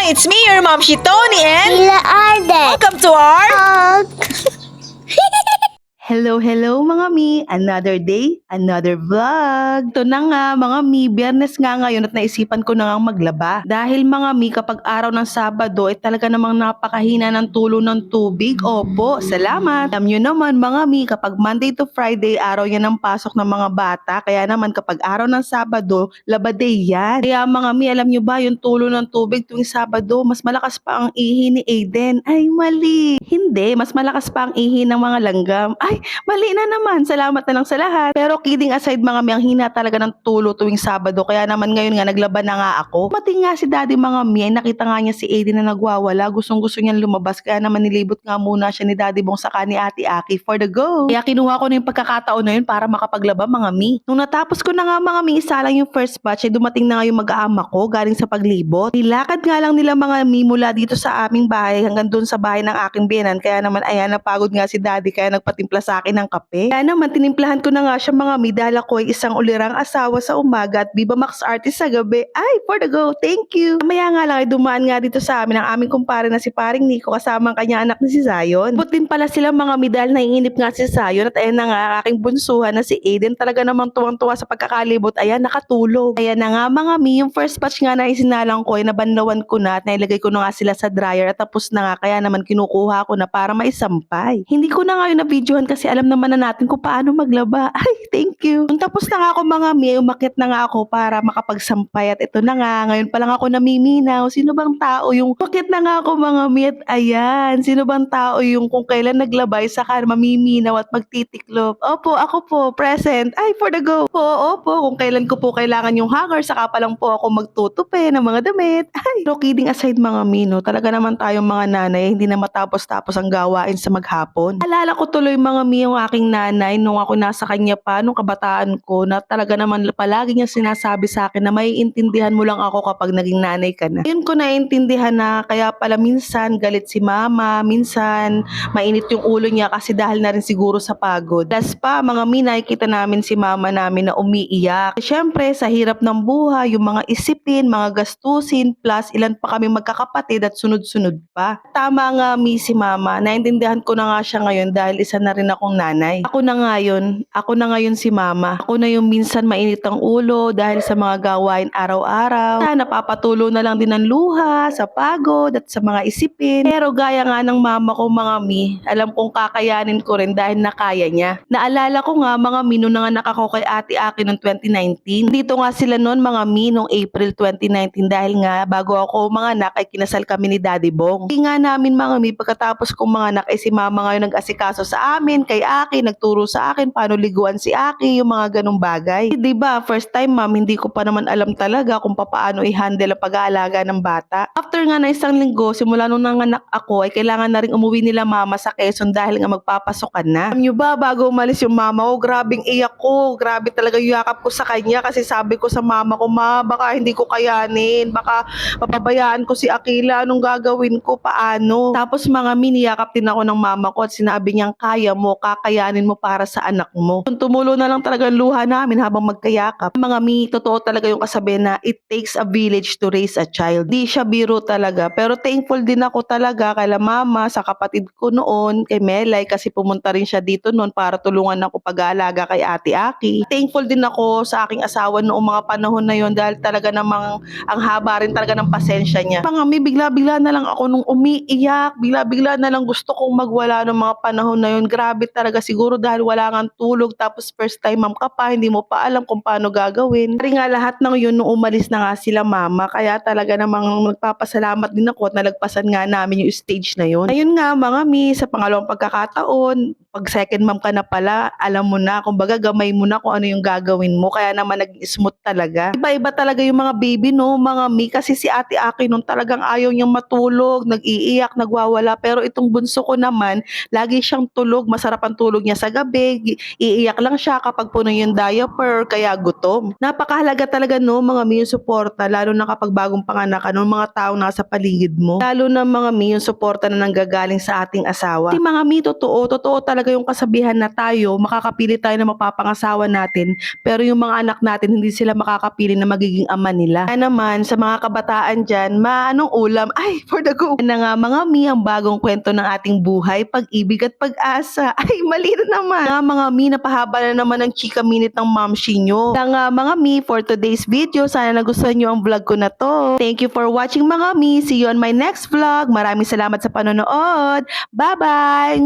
It's me, your mom, she Tony, and Sila Arden. welcome to our Hug. Hello mga mi! Another day, another vlog! Ito na nga mga mi, Biyernes nga ngayon at naisipan ko na nga maglaba. Dahil mga mi, kapag araw ng Sabado ay talaga namang napakahina ng tulo ng tubig. Opo, salamat! Alam nyo naman mga mi, kapag Monday to Friday, araw yan ng pasok ng mga bata. Kaya naman kapag araw ng Sabado, laba day yan. Kaya mga mi, alam nyo ba yung tulo ng tubig tuwing Sabado, mas malakas pa ang ihi ni Aiden. Ay mali! Hindi, mas malakas pa ang ihi ng mga langgam. Ay, mali na naman. Salamat na lang sa lahat. Pero kidding aside mga mi, ang hina talaga ng tulo tuwing Sabado. Kaya naman ngayon nga, naglaban na nga ako. Mating nga si daddy mga mi, ay nakita nga niya si Aiden na nagwawala. Gustong gusto niyang lumabas. Kaya naman nilibot nga muna siya ni daddy Bong saka ni ate Aki for the go. Kaya kinuha ko na yung pagkakataon na yun para makapaglaba mga mi. Nung natapos ko na nga mga mi, isa lang yung first batch, ay dumating na nga yung mag-aama ko galing sa paglibot. Nilakad nga lang nila mga mi mula dito sa aming bahay hanggang dun sa bahay ng aking biyanan. Kaya naman ayan, napagod nga si daddy kaya nagpatimpla sa akin ng kape. Kaya naman tinimplahan ko na nga siya mga mi dahil ako ay isang ulirang asawa sa umaga at Viva Max artist sa gabi. Ay, for the go, thank you. Mamaya nga lang ay dumaan nga dito sa amin ang aming kumpare na si paring Nico kasama ang kanya anak na si Zion. But din pala sila mga mi dahil naiinip nga si Zion at ayan na nga aking bunsuhan na si Aiden talaga namang tuwang-tuwa sa pagkakalibot. Ayan, nakatulog. Ayan na nga mga mi, yung first batch nga na isinalang ko ay nabanlawan ko na at nailagay ko na nga sila sa dryer at tapos na nga kaya naman kinukuha ko na para maisampay. Hindi ko na nga yun na-videohan kasi alam naman na natin kung paano maglaba. Ay, thank you. Nung tapos na nga ako mga mi, umakyat na nga ako para makapagsampay at ito na nga, ngayon pa lang ako namiminaw. Sino bang tao yung umakyat na nga ako mga mi at ayan, sino bang tao yung kung kailan naglabay saka mamiminaw at magtitiklop. Opo, ako po, present. Ay, for the go. Opo, kung kailan ko po kailangan yung hanger, saka pa lang po ako magtutupi ng mga damit. Ay, pero kidding aside mga mi, no, talaga naman tayong mga nanay, hindi na matapos-tapos ang gawain sa maghapon. Alala ko tuloy mga mi yung aking nanay nung ako nasa kanya pa, nung kabataan ko, na talaga naman palagi niya sinasabi sa akin na maiintindihan mo lang ako kapag naging nanay ka na. Yun ko naiintindihan na kaya pala minsan galit si mama, minsan mainit yung ulo niya kasi dahil na rin siguro sa pagod. Last pa mga mi, nakikita namin si mama namin na umiiyak. Siyempre sa hirap ng buhay, yung mga isipin, mga gastusin, plus ilan pa kami magkakapatid at sunod-sunod pa. Tama nga mi si mama, naintindihan ko na nga siya ngayon dahil isa na rin akong nanay. Ako na ngayon si mama. Ako na yung minsan mainit ang ulo dahil sa mga gawain araw-araw. Napapatulo na lang din ng luha, sa pagod at sa mga isipin. Pero gaya nga ng mama ko mga mi, alam kong kakayanin ko rin dahil nakaya niya. Naalala ko nga mga mi nung nanganak ako kay ate Aki noong 2019. Dito nga sila noon mga mi noong April 2019 dahil nga bago ako manganak ay kinasal kami ni Daddy Bong. Hindi nga namin mga mi pagkatapos kong manganak ay si mama ngayon nag-asikaso sa amin kay Aki, nagturo sa akin paano liguan si Aki, yung mga ganung bagay. Diba, first time ma'am, hindi ko pa naman alam talaga kung paano i-handle ang pag-aalaga ng bata. After nga na isang linggo, simula nung nanganak ako, ay kailangan na rin umuwi nila mama sa Quezon dahil nga magpapasokan na. Alam nyo ba, bago umalis yung mama ko, grabing iyak ko. Grabe talaga yung yakap ko sa kanya kasi sabi ko sa mama ko, ma, baka hindi ko kayanin. Baka mapabayaan ko si Akila. Anong gagawin ko? Paano? Tapos mga miniyakap din ako ng mama ko at sinabi niyang kaya mo, kakayanin mo para sa anak mo. Tumulo na lang talaga ang luha namin habang magkayakap. Mga mi, totoo talaga yung kasabihan na it takes a village to raise a child. Di siya biro talaga. Pero thankful din ako talaga kay mama, sa kapatid ko noon, kay Melay kasi pumunta rin siya dito noon para tulungan ako pag-aalaga kay ate Aki. Thankful din ako sa aking asawa noong mga panahon na yon dahil talaga namang ang haba rin talaga ng pasensya niya. Mga mi, bigla-bigla na lang ako nung umiiyak, bigla-bigla na lang gusto kong magwala ng mga panahon na yon. Grabe talaga siguro dahil wala kang tulog tapos first time ma'am ka pa, hindi mo pa alam kung paano gagawin. Pero nga lahat ng yun nung umalis na nga sila mama, kaya talaga namang magpapasalamat din ako at nalagpasan nga namin yung stage na yun. Ayun nga mga mi, sa pangalawang pagkakataon, pag second mom ka na pala, alam mo na, kumbaga gamay mo na kung ano yung gagawin mo, kaya naman nag-smooth talaga. Iba-iba talaga yung mga baby no, mga mi, kasi si ate Aki nung talagang ayaw niyang matulog, nag-iiyak, nagwawala, pero itong bunso ko naman, lagi siyang tulog, masarap ang tulog niya sa gabi, iiyak lang siya kapag puno yung diaper, kaya gutom. Napakahalaga talaga no mga mi yung suporta, lalo na kapag bagong panganak ka, mga taong nasa paligid mo. Lalo na mga mi yung suporta na nanggagaling sa ating asawa. Kasi mga mi, totoo talaga yung kasabihan na tayo, makakapili tayo na mapapangasawa natin, pero yung mga anak natin, hindi sila makakapili na magiging ama nila. Kaya naman, sa mga kabataan dyan, anong ulam? Ay, for the go! Na nga mga mi, ang bagong kwento ng ating buhay, pag-ibig at pag-asa. Ay, mali na naman. Mga mi, napahaba na naman ang chika minute ng mamshi nyo. Kaya nga mga mi, for today's video, sana nagustuhan nyo ang vlog ko na to. Thank you for watching mga mi. See you on my next vlog. Maraming salamat sa panonood. Bye-bye!